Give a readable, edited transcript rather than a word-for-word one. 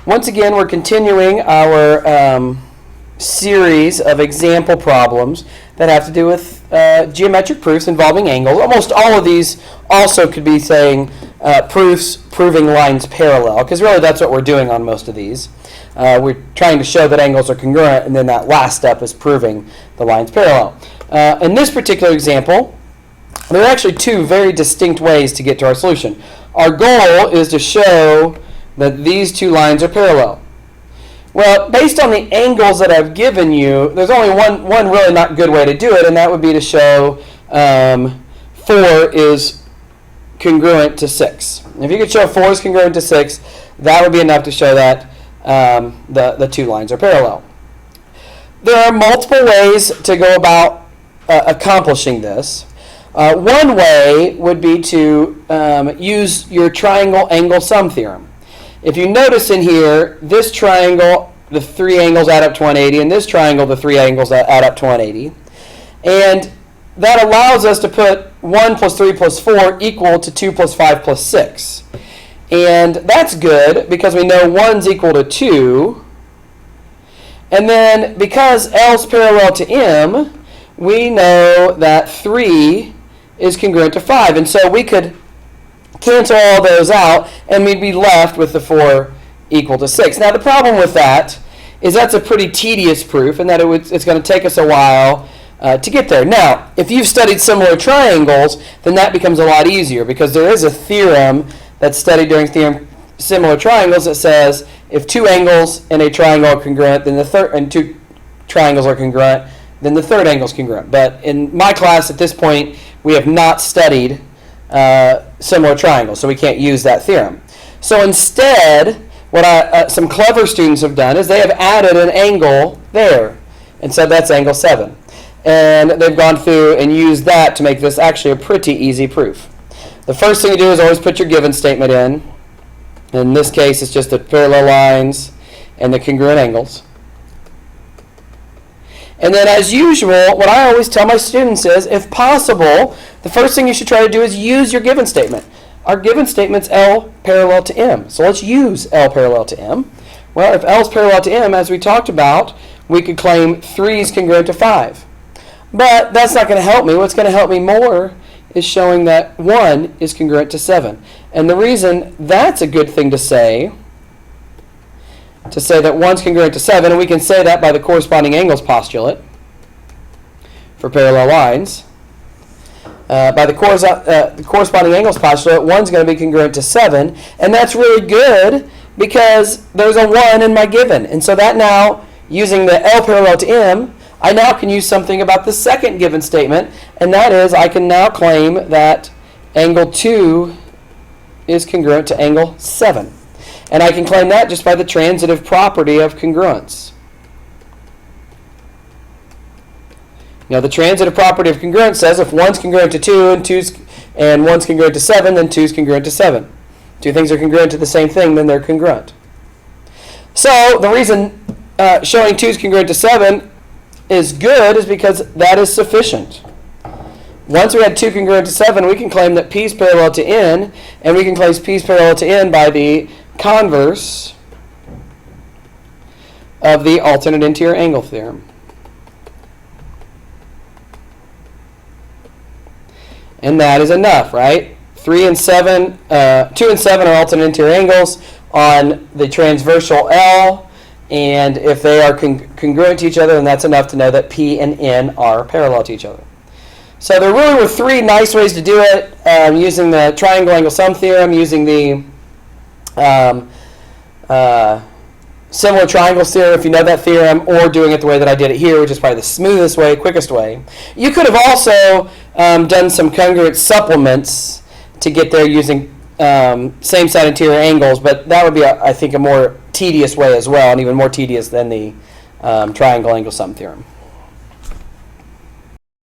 Once again, we're continuing our series of example problems that have to do with geometric proofs involving angles. Almost all of these also could be saying proofs proving lines parallel, because really that's what we're doing on most of these. We're trying to show that angles are congruent, and then that last step is proving the lines parallel. In this particular example, there are actually two very distinct ways to get to our solution. Our goal is to show that these two lines are parallel. Well, based on the angles that I've given you, there's only one really not good way to do it, and that would be to show 4 is congruent to 6. If you could show 4 is congruent to 6, that would be enough to show that the two lines are parallel. There are multiple ways to go about accomplishing this. One way would be to use your triangle angle sum theorem. If you notice in here, this triangle, the 3 angles add up to 180, and this triangle, the 3 angles add up to 180. And that allows us to put 1 plus 3 plus 4 equal to 2 plus 5 plus 6. And that's good because we know 1's equal to 2. And then because L's parallel to M, we know that 3 is congruent to 5. And so we could cancel all those out, and we'd be left with the 4 equal to 6. Now, the problem with that is that's a pretty tedious proof, and that it's going to take us a while to get there. Now, if you've studied similar triangles, then that becomes a lot easier, because there is a theorem that's studied during similar triangles that says if 2 angles in a triangle are congruent, then and 2 triangles are congruent, then the third angle is congruent. But in my class at this point, we have not studied similar triangles, so we can't use that theorem. So instead, what some clever students have done is they have added an angle there, and said that's angle 7. And they've gone through and used that to make this actually a pretty easy proof. The first thing you do is always put your given statement in. In this case, it's just the parallel lines and the congruent angles. And then, as usual, what I always tell my students is, if possible, the first thing you should try to do is use your given statement. Our given statement's L parallel to M. So let's use L parallel to M. Well, if L is parallel to M, as we talked about, we could claim 3 is congruent to 5. But that's not going to help me. What's going to help me more is showing that 1 is congruent to 7. And the reason that's a good thing to say that 1's congruent to 7, and we can say that by the corresponding angles postulate for parallel lines. By the corresponding angles postulate, 1's going to be congruent to 7, and that's really good because there's a 1 in my given. And so that now, using the L parallel to M, I now can use something about the second given statement, and that is I can now claim that angle 2 is congruent to angle 7. And I can claim that just by the transitive property of congruence. Now, the transitive property of congruence says if 1's congruent to 2 and 1's congruent to 7, then 2's congruent to 7. Two things are congruent to the same thing, then they're congruent. So the reason showing 2's congruent to 7 is good is because that is sufficient. Once we had 2 congruent to 7, we can claim that P is parallel to N, and we can claim P is parallel to N by the converse of the alternate interior angle theorem. And that is enough, right? 2 and 7 are alternate interior angles on the transversal L, and if they are congruent to each other, then that's enough to know that P and N are parallel to each other. So there really were 3 nice ways to do it, using the triangle angle sum theorem, using the similar triangles theorem, if you know that theorem, or doing it the way that I did it here, which is probably the smoothest way, quickest way. You could have also done some congruent supplements to get there using same side interior angles, but that would be, I think, a more tedious way as well, and even more tedious than the triangle angle sum theorem.